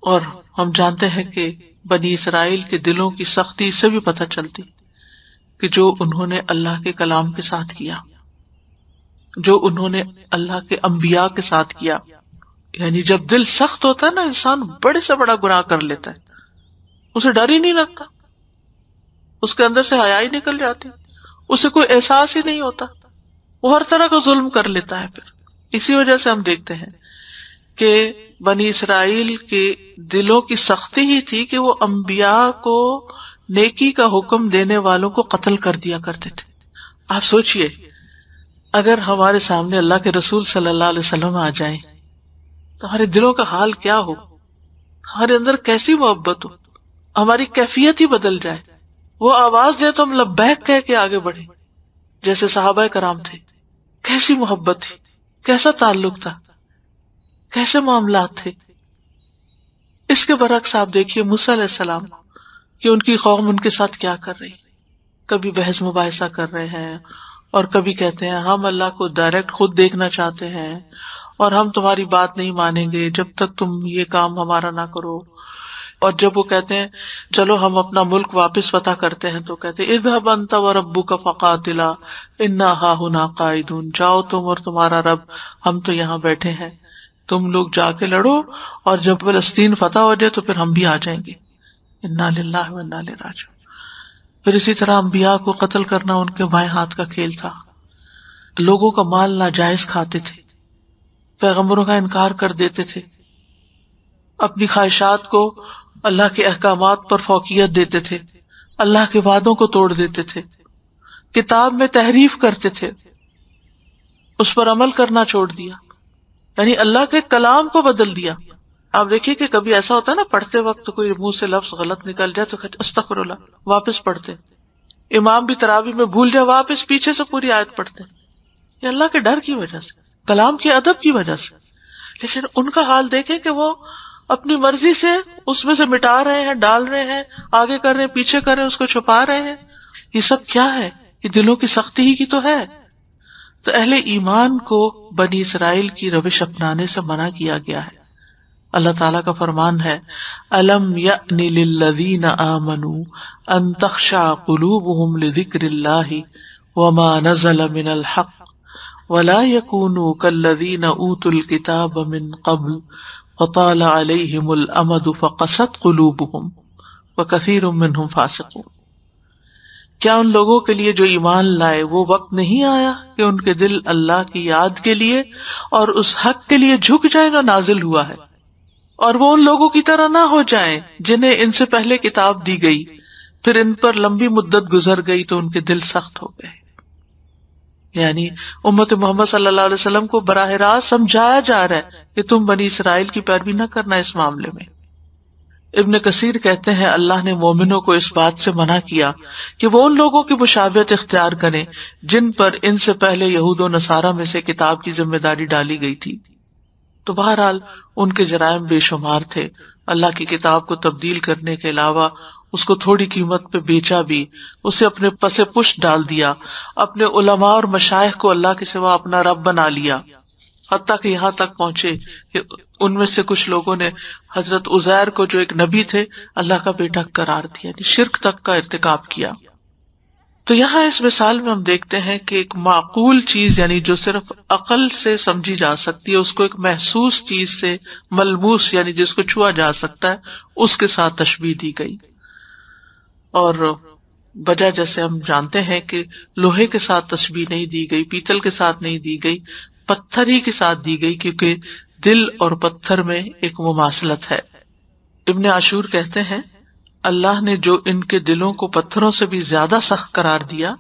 اور ہم جانتے ہیں کہ بنی اسرائیل کے دلوں کی سختی اس سے بھی پتہ چلتی کہ جو انہوں نے اللہ کے کلام کے ساتھ کیا، جو انہوں نے اللہ کے انبیاء کے ساتھ کیا. یعنی جب دل سخت ہوتا ہے نا، انسان بڑے سے بڑا گناہ کر لیتا ہے، اسے ڈر ہی نہیں لگتا، اس کے اندر سے حیا ہی نکل جاتی، اسے کوئی احساس ہی نہیں ہوتا، وہ ہر طرح کا ظلم کر لیتا ہے. پھر اسی وجہ سے ہم دیکھتے ہیں کہ بنی اسرائیل کے دلوں کی سختی ہی تھی کہ وہ انبیاء کو نیکی کا حکم دینے والوں کو قتل کر دیا کرتے تھے. آپ سوچئے اگر ہمارے سامنے اللہ کے رسول صلی اللہ علیہ وسلم آ جائیں تو ہمارے دلوں کا حال کیا ہو، ہمارے اندر کیسی محبت ہو، ہماری کیفیت ہی بدل جائے. وہ آواز دے تو ہم لبیک کہہ کے آگے بڑھیں جیسے صحابہ کرام تھے. کیسی محبت تھی، کیسا تعلق تھا، کیسے معاملات تھے. اس کے برعکس آپ دیکھیے موسیٰ علیہ السلام کہ ان کی قوم ان کے ساتھ کیا کر رہی، کبھی بحث مباحثہ کر رہے ہیں، اور کبھی کہتے ہیں ہم اللہ کو ڈائریکٹ خود دیکھنا چاہتے ہیں اور ہم تمہاری بات نہیں مانیں گے جب تک تم یہ کام ہمارا نہ کرو. اور جب وہ کہتے ہیں چلو ہم اپنا ملک واپس فتح کرتے ہیں تو کہتے ہیں اذهب انت وربک فقاتلا انا ہاہنا قاعدون، جاؤ تم اور تمہارا رب، ہم تو یہاں بیٹھے ہیں، تم لوگ جا کے لڑو، اور جب فلسطین فتح ہو جائے تو پھر ہم بھی آ جائیں گے. انا للہ و انا الیہ راجعون. پھر اسی طرح انبیاء کو قتل کرنا ان کے بائیں ہاتھ کا کھیل تھا. لوگوں کا مال ناجائز کھاتے تھے، پیغمبروں کا انکار کر دیتے تھے، اپنی خواہشات کو اللہ کے احکامات پر فوقیت دیتے تھے، اللہ کے وعدوں کو توڑ دیتے تھے، کتاب میں تحریف کرتے تھے، اس پر عمل کرنا چھوڑ دیا، یعنی اللہ کے کلام کو بدل دیا. آپ دیکھیے کہ کبھی ایسا ہوتا ہے نا، پڑھتے وقت کوئی منہ سے لفظ غلط نکل جائے تو کہتے استغفر اللہ، واپس پڑھتے. امام بھی تراویح میں بھول جائے، واپس پیچھے سے پوری آیت پڑھتے. یہ اللہ کے ڈر کی وجہ سے، کلام کے ادب کی وجہ سے. لیکن ان کا حال دیکھیں کہ وہ اپنی مرضی سے اس میں سے مٹا رہے ہیں، ڈال رہے ہیں، آگے کر رہے ہیں، پیچھے کر رہے ہیں، اس کو چھپا رہے ہیں. یہ سب کیا ہے؟ یہ دلوں کی سختی ہی کی تو ہے. تو اہل ایمان کو بنی اسرائیل کی روش اپنانے سے منع کیا گیا ہے. اللہ تعالیٰ کا فرمان ہے أَلَمْ يَأْنِ لِلَّذِينَ آمَنُوا أَن تَخْشَعَ قُلُوبُهُمْ لِذِكْرِ اللَّهِ وَمَا نَزَلَ مِنَ الْحَقِّ وَلَا يَكُونُوا كَالَّذِينَ أُوتُوا الْكِتَابَ مِن قَبْلُ وَطَالَ عَلَيْهِمُ الْأَمَدُ فَقَسَتْ قُلُوبُهُمْ وَكَثِيرٌ مِّنْهُمْ فَاسِقُونَ. کیا ان لوگوں کے لیے جو ایمان لائے وہ وقت نہیں آیا کہ ان کے دل اللہ کی یاد کے لیے اور اس حق کے لیے جھک جائیں جو نازل ہوا ہے، اور وہ ان لوگوں کی طرح نہ ہو جائیں جنہیں ان سے پہلے کتاب دی گئی، پھر ان پر لمبی مدت گزر گئی تو ان کے دل سخت ہو گئے. یعنی امت محمد صلی اللہ علیہ وسلم کو براہ راست سمجھایا جا رہا ہے کہ تم بنی اسرائیل کی پیروی نہ کرنا اس معاملے میں. ابن کثیر کہتے ہیں اللہ نے مومنوں کو اس بات سے منع کیا کہ وہ ان لوگوں کی مشابہت اختیار کریں جن پر ان سے پہلے یہود و نصارہ میں سے کتاب کی ذمہ داری ڈالی گئی تھی. تو بہرحال ان کے جرائم بے شمار تھے. اللہ کی کتاب کو تبدیل کرنے کے علاوہ اس کو تھوڑی قیمت پہ بیچا بھی، اسے اپنے پس پشت ڈال دیا، اپنے علماء اور مشائخ کو اللہ کے سوا اپنا رب بنا لیا، حتیٰ کہ یہاں تک پہنچے کہ ان میں سے کچھ لوگوں نے حضرت عزیر کو جو ایک نبی تھے اللہ کا بیٹا قرار دیا، یعنی شرک تک کا ارتکاب کیا۔ تو یہاں اس مثال میں ہم دیکھتے ہیں کہ ایک معقول چیز، یعنی جو صرف عقل سے سمجھی جا سکتی ہے، اس کو ایک محسوس چیز سے، ملموس یعنی جس کو چھوا جا سکتا ہے، اس کے ساتھ تشبیہ دی گئی۔ اور وجہ جیسے ہم جانتے ہیں کہ لوہے کے ساتھ تشبیہ نہیں دی گئی، پیتل کے ساتھ نہیں دی گئی، پتھر ہی کے ساتھ دی گئی، کیونکہ دل اور پتھر میں ایک مماثلت ہے۔ ابن عاشور کہتے ہیں اللہ نے جو ان کے دلوں کو پتھروں سے بھی زیادہ سخت قرار دیا،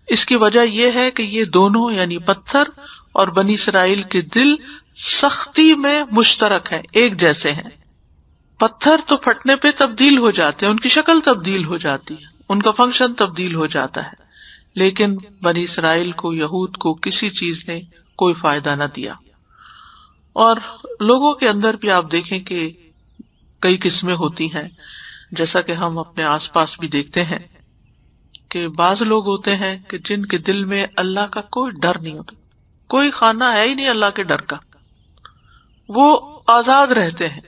اس کی وجہ یہ ہے کہ یہ دونوں یعنی پتھر اور بنی اسرائیل کے دل سختی میں مشترک ہیں، ایک جیسے ہیں۔ پتھر تو پھٹنے پہ تبدیل ہو جاتے ہیں، ان کی شکل تبدیل ہو جاتی ہے، ان کا فنکشن تبدیل ہو جاتا ہے، لیکن بنی اسرائیل کو، یہود کو کسی چیز نے کوئی فائدہ نہ دیا۔ اور لوگوں کے اندر بھی آپ دیکھیں کہ کئی قسمیں ہوتی ہیں، جیسا کہ ہم اپنے آس پاس بھی دیکھتے ہیں کہ بعض لوگ ہوتے ہیں کہ جن کے دل میں اللہ کا کوئی ڈر نہیں ہوتا، کوئی خانہ ہے ہی نہیں اللہ کے ڈر کا، وہ آزاد رہتے ہیں،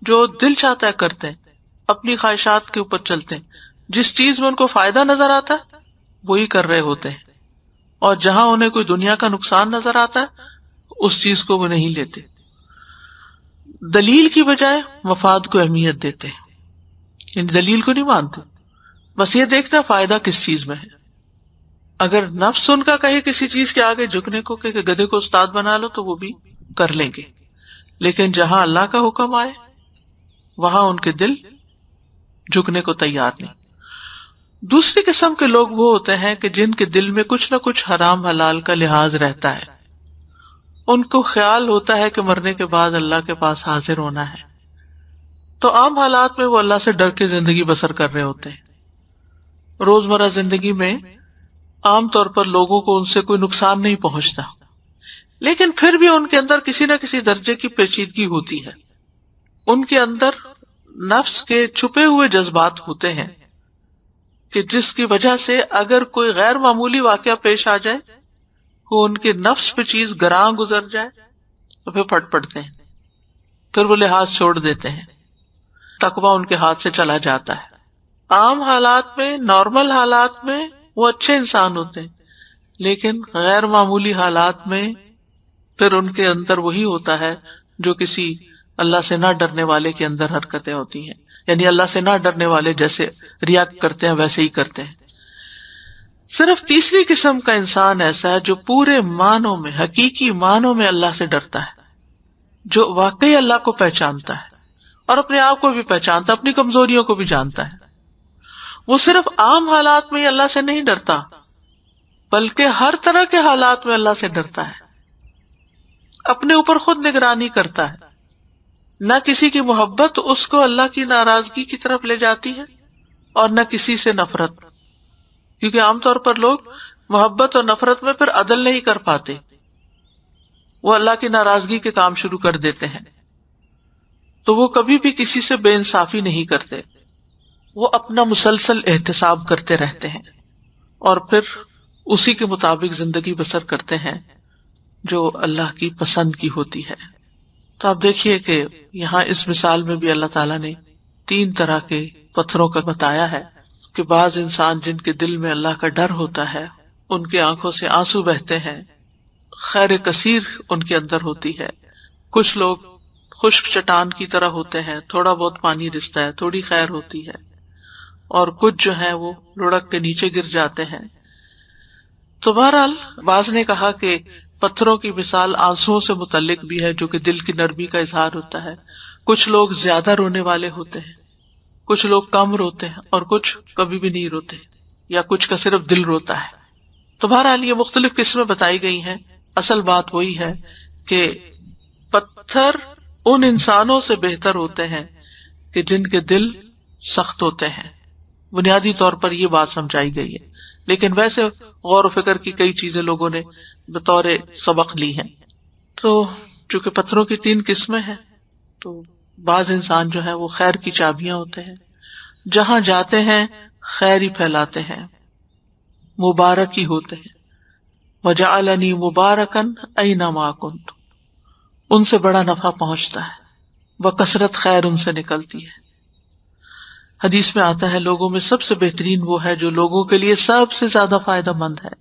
جو دل چاہتا ہے کرتے ہیں، اپنی خواہشات کے اوپر چلتے ہیں، جس چیز میں ان کو فائدہ نظر آتا ہے وہی کر رہے ہوتے ہیں، اور جہاں انہیں کوئی دنیا کا نقصان نظر آتا ہے اس چیز کو وہ نہیں لیتے، دلیل کی بجائے مفاد کو اہمیت دیتے ہیں، یعنی دلیل کو نہیں مانتے، بس یہ دیکھتا ہے فائدہ کس چیز میں ہے۔ اگر نفس ان کا کہے کسی چیز کے آگے جھکنے کو کہ گدھے کو استاد بنا لو تو وہ بھی کر لیں گے، لیکن جہاں اللہ کا حکم آئے وہاں ان کے دل جھکنے کو تیار نہیں۔ دوسری قسم کے لوگ وہ ہوتے ہیں کہ جن کے دل میں کچھ نہ کچھ حرام حلال کا لحاظ رہتا ہے، ان کو خیال ہوتا ہے کہ مرنے کے بعد اللہ کے پاس حاضر ہونا ہے، تو عام حالات میں وہ اللہ سے ڈر کے زندگی بسر کر رہے ہوتے ہیں۔ روزمرہ زندگی میں عام طور پر لوگوں کو ان سے کوئی نقصان نہیں پہنچتا، لیکن پھر بھی ان کے اندر کسی نہ کسی درجے کی پیچیدگی ہوتی ہے، ان کے اندر نفس کے چھپے ہوئے جذبات ہوتے ہیں کہ جس کی وجہ سے اگر کوئی غیر معمولی واقعہ پیش آ جائے، وہ ان کے نفس پہ چیز گراں گزر جائے تو پھر پھٹ پڑتے ہیں، پھر وہ لحاظ چھوڑ دیتے ہیں، تقویٰ ان کے ہاتھ سے چلا جاتا ہے۔ عام حالات میں، نارمل حالات میں وہ اچھے انسان ہوتے ہیں، لیکن غیر معمولی حالات میں پھر ان کے اندر وہی ہوتا ہے جو کسی اللہ سے نہ ڈرنے والے کے اندر حرکتیں ہوتی ہیں، یعنی اللہ سے نہ ڈرنے والے جیسے ریا کرتے ہیں ویسے ہی کرتے ہیں۔ صرف تیسری قسم کا انسان ایسا ہے جو پورے معنوں میں، حقیقی معنوں میں اللہ سے ڈرتا ہے، جو واقعی اللہ کو پہچانتا ہے اور اپنے آپ کو بھی پہچانتا ہے، اپنی کمزوریوں کو بھی جانتا ہے۔ وہ صرف عام حالات میں ہی اللہ سے نہیں ڈرتا، بلکہ ہر طرح کے حالات میں اللہ سے ڈرتا ہے، اپنے اوپر خود نگرانی کرتا ہے، نہ کسی کی محبت اس کو اللہ کی ناراضگی کی طرف لے جاتی ہے اور نہ کسی سے نفرت، کیونکہ عام طور پر لوگ محبت اور نفرت میں پھر عدل نہیں کر پاتے، وہ اللہ کی ناراضگی کے کام شروع کر دیتے ہیں، تو وہ کبھی بھی کسی سے بے انصافی نہیں کرتے، وہ اپنا مسلسل احتساب کرتے رہتے ہیں اور پھر اسی کے مطابق زندگی بسر کرتے ہیں جو اللہ کی پسند کی ہوتی ہے۔ تو آپ دیکھیے کہ یہاں اس مثال میں بھی اللہ تعالیٰ نے 3 طرح کے پتھروں کا بتایا ہے کہ بعض انسان جن کے دل میں اللہ کا ڈر ہوتا ہے، ان کے آنکھوں سے آنسو بہتے ہیں، خیر کثیر ان کے اندر ہوتی ہے، کچھ لوگ خشک چٹان کی طرح ہوتے ہیں، تھوڑا بہت پانی رستا ہے، تھوڑی خیر ہوتی ہے، اور کچھ جو ہیں وہ لڑک کے نیچے گر جاتے ہیں۔ تو بہرحال بعض نے کہا کہ پتھروں کی مثال آنسوؤں سے متعلق بھی ہے جو کہ دل کی نرمی کا اظہار ہوتا ہے، کچھ لوگ زیادہ رونے والے ہوتے ہیں، کچھ لوگ کم روتے ہیں اور کچھ کبھی بھی نہیں روتے، یا کچھ کا صرف دل روتا ہے۔ تو بہرحال یہ مختلف قسمیں بتائی گئی ہیں، اصل بات وہی ہے کہ پتھر ان انسانوں سے بہتر ہوتے ہیں کہ جن کے دل سخت ہوتے ہیں، بنیادی طور پر یہ بات سمجھائی گئی ہے، لیکن ویسے غور و فکر کی کئی چیزیں لوگوں نے بطور سبق لی ہیں۔ تو چونکہ پتھروں کی 3 قسمیں ہیں، تو بعض انسان جو ہے وہ خیر کی چابیاں ہوتے ہیں، جہاں جاتے ہیں خیر ہی پھیلاتے ہیں، مبارک ہی ہوتے ہیں۔ وجعلنی مبارکن اینما کنت، ان سے بڑا نفع پہنچتا ہے، وکثرت خیر ان سے نکلتی ہے۔ حدیث میں آتا ہے لوگوں میں سب سے بہترین وہ ہے جو لوگوں کے لیے سب سے زیادہ فائدہ مند ہے۔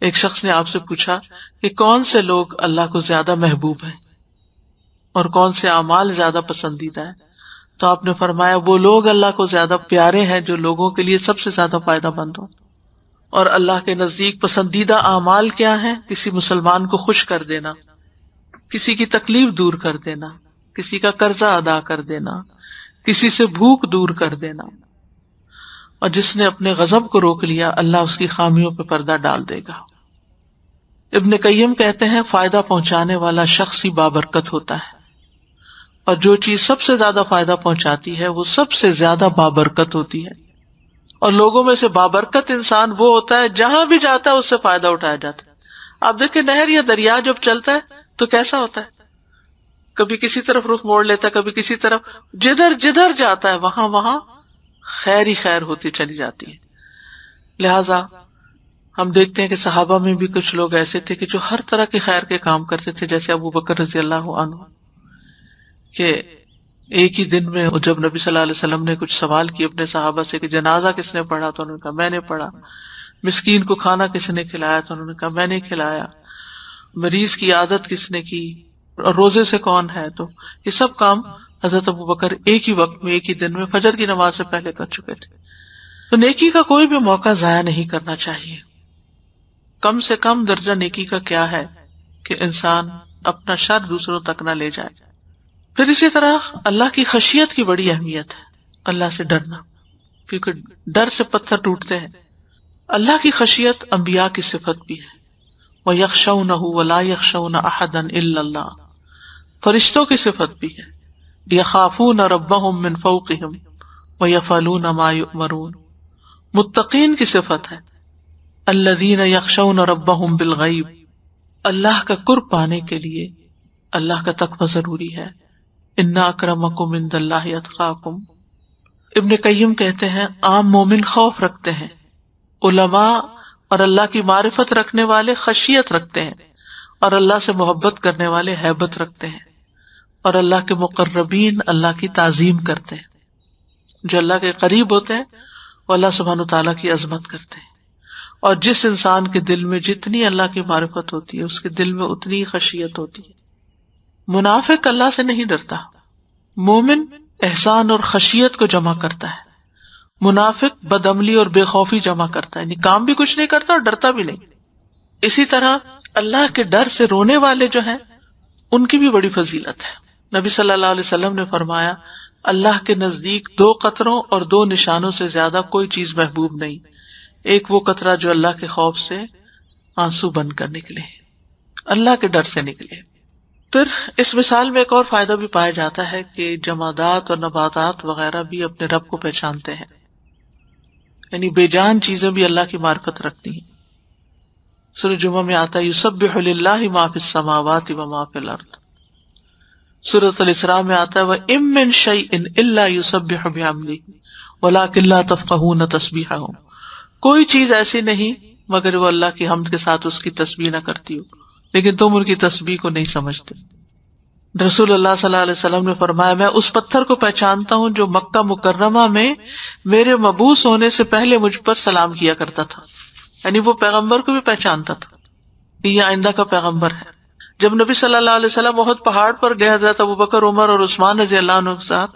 ایک شخص نے آپ سے پوچھا کہ کون سے لوگ اللہ کو زیادہ محبوب ہیں اور کون سے اعمال زیادہ پسندیدہ ہیں، تو آپ نے فرمایا وہ لوگ اللہ کو زیادہ پیارے ہیں جو لوگوں کے لیے سب سے زیادہ فائدہ مند ہوں۔ اور اللہ کے نزدیک پسندیدہ اعمال کیا ہیں؟ کسی مسلمان کو خوش کر دینا، کسی کی تکلیف دور کر دینا، کسی کا قرضہ ادا کر دینا، کسی سے بھوک دور کر دینا۔ اور جس نے اپنے غضب کو روک لیا اللہ اس کی خامیوں پہ پردہ ڈال دے گا۔ ابن قیم کہتے ہیں فائدہ پہنچانے والا شخص ہی بابرکت ہوتا ہے، اور جو چیز سب سے زیادہ فائدہ پہنچاتی ہے وہ سب سے زیادہ بابرکت ہوتی ہے۔ اور لوگوں میں سے بابرکت انسان وہ ہوتا ہے جہاں بھی جاتا ہے اس سے فائدہ اٹھایا جاتا ہے۔ آپ دیکھیں نہر یا دریا جب چلتا ہے تو کیسا ہوتا ہے، کبھی کسی طرف رخ موڑ لیتا ہے، کبھی کسی طرف، جدھر جدھر جاتا ہے وہاں وہاں خیر ہی خیر ہوتی چلی جاتی ہے۔ لہذا ہم دیکھتے ہیں کہ صحابہ میں بھی کچھ لوگ ایسے تھے کہ جو ہر طرح کے خیر کے کام کرتے تھے، جیسے ابو بکر رضی اللہ عنہ، کہ ایک ہی دن میں جب نبی صلی اللہ علیہ وسلم نے کچھ سوال کیے اپنے صحابہ سے کہ جنازہ کس نے پڑھا، تو انہوں نے کہا میں نے پڑھا، مسکین کو کھانا کس نے کھلایا، تو انہوں نے کہا میں نے کھلایا، مریض کی عادت کس نے کی، اور روزے سے کون ہے، تو یہ سب کام حضرت ابو بکر ایک ہی وقت میں ایک ہی دن میں فجر کی نماز سے پہلے کر چکے تھے۔ تو نیکی کا کوئی بھی موقع ضائع نہیں کرنا چاہیے۔ کم سے کم درجہ نیکی کا کیا ہے کہ انسان اپنا شر دوسروں تک نہ لے جائے۔ پھر اسی طرح اللہ کی خشیت کی بڑی اہمیت ہے، اللہ سے ڈرنا، کیونکہ ڈر سے پتھر ٹوٹتے ہیں۔ اللہ کی خشیت انبیاء کی صفت بھی ہے، وَيَخْشَوْنَهُ وَلَا يَخْشَوْنَ أَحَدًا إِلَّا اللَّهُ، فرشتوں کی صفت بھی ہے، يَخَافُونَ رَبَّهُم مِّن فَوْقِهِمْ وَيَفْعَلُونَ مَا يُؤْمَرُونَ، متقین کی صفت ہے، الَّذِينَ يَخْشَوْنَ رَبَّهُم بِالْغَيْبِ، اللہ کا قرب پانے کے لیے اللہ کا تقوی ضروری ہے۔ اِنَّ أَكْرَمَكُمْ عِندَ اللَّهِ أَتْقَاكُمْ، ابن قیم کہتے ہیں عام مومن خوف رکھتے ہیں، علماء اور اللہ کی معرفت رکھنے والے خشیت رکھتے ہیں، اور اللہ سے محبت کرنے والے ہیبت رکھتے ہیں، اور اللہ کے مقربین اللہ کی تعظیم کرتے ہیں۔ جو اللہ کے قریب ہوتے ہیں وہ اللہ سبحانہ تعالیٰ کی عظمت کرتے ہیں، اور جس انسان کے دل میں جتنی اللہ کی معرفت ہوتی ہے اس کے دل میں اتنی ہی خشیت ہوتی ہے۔ منافق اللہ سے نہیں ڈرتا، مومن احسان اور خشیت کو جمع کرتا ہے، منافق بدعملی اور بے خوفی جمع کرتا ہے، یعنی کام بھی کچھ نہیں کرتا اور ڈرتا بھی نہیں۔ اسی طرح اللہ کے ڈر سے رونے والے جو ہیں ان کی بھی بڑی فضیلت ہے۔ نبی صلی اللہ علیہ وسلم نے فرمایا اللہ کے نزدیک 2 قطروں اور 2 نشانوں سے زیادہ کوئی چیز محبوب نہیں، ایک وہ قطرہ جو اللہ کے خوف سے آنسو بن کر نکلے، اللہ کے ڈر سے نکلے۔ پھر اس مثال میں ایک اور فائدہ بھی پایا جاتا ہے کہ جمادات اور نباتات وغیرہ بھی اپنے رب کو پہچانتے ہیں، یعنی بے جان چیزیں بھی اللہ کی معرفت رکھتی ہیں۔ سورہ جمعہ میں آتا ہے یسبح للہ ما فی السماوات وما فی الارض، سورۃ الاسراء میں آتا ہے وَإِن مِّن شَيْءٍ إِلَّا يُسَبِّحُ بِحَمْدِهِ وَلَٰكِن لَّا تَفْقَهُونَ تَسْبِيحَهُم، کوئی چیز ایسی نہیں مگر وہ اللہ کی حمد کے ساتھ اس کی تسبیح نہ کرتی ہو، لیکن تم ان کی تسبیح کو نہیں سمجھتے۔ رسول اللہ صلی اللہ علیہ وسلم نے فرمایا میں اس پتھر کو پہچانتا ہوں جو مکہ مکرمہ میں میرے مبعوث ہونے سے پہلے مجھ پر سلام کیا کرتا تھا، یعنی وہ پیغمبر کو بھی پہچانتا تھا کہ یہ آئندہ کا پیغمبر ہے۔ جب نبی صلی اللہ علیہ وسلم احد پہاڑ پر گئے حضرت ابو بکر، عمر اور عثمان رضی اللہ عنہ کے ساتھ،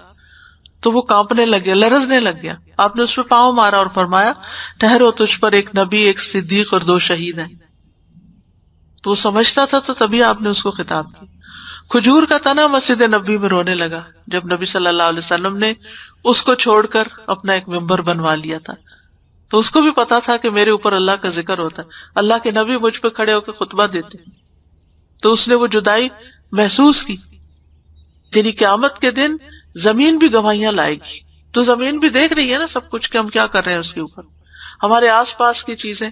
تو وہ کانپنے لگ گیا، لرزنے لگ گیا۔ آپ نے اس پہ پاؤں مارا اور فرمایا ٹھہرو، تجھ پر ایک نبی، ایک صدیق اور 2 شہید ہیں۔ تو وہ سمجھتا تھا، تو تبھی آپ نے اس کو خطاب کیا۔ کھجور کا تنا مسجد نبی میں رونے لگا جب نبی صلی اللہ علیہ وسلم نے اس کو چھوڑ کر اپنا ایک ممبر بنوا لیا تھا، تو اس کو بھی پتا تھا کہ میرے اوپر اللہ کا ذکر ہوتا ہے، اللہ کے نبی مجھ پہ کھڑے ہو کے خطبہ دیتے، تو اس نے وہ جدائی محسوس کی۔ یعنی قیامت کے دن زمین بھی گواہیاں لائے گی، تو زمین بھی دیکھ رہی ہے نا سب کچھ کہ ہم کیا کر رہے ہیں، اس کے اوپر ہمارے آس پاس کی چیزیں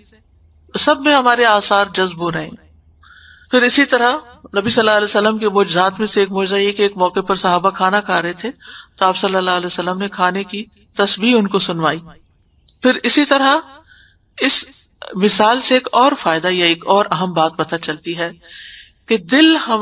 سب میں ہمارے آثار جذب ہو رہے ہیں۔ پھر اسی طرح نبی صلی اللہ علیہ وسلم کے معجزات میں سے ایک معجزہ یہ کہ ایک موقع پر صحابہ کھانا کھا رہے تھے تو آپ صلی اللہ علیہ وسلم نے کھانے کی تسبیح ان کو سنوائی. پھر اسی طرح اس مثال سے ایک اور فائدہ یا ایک اور اہم بات پتہ چلتی ہے کہ دل ہمارا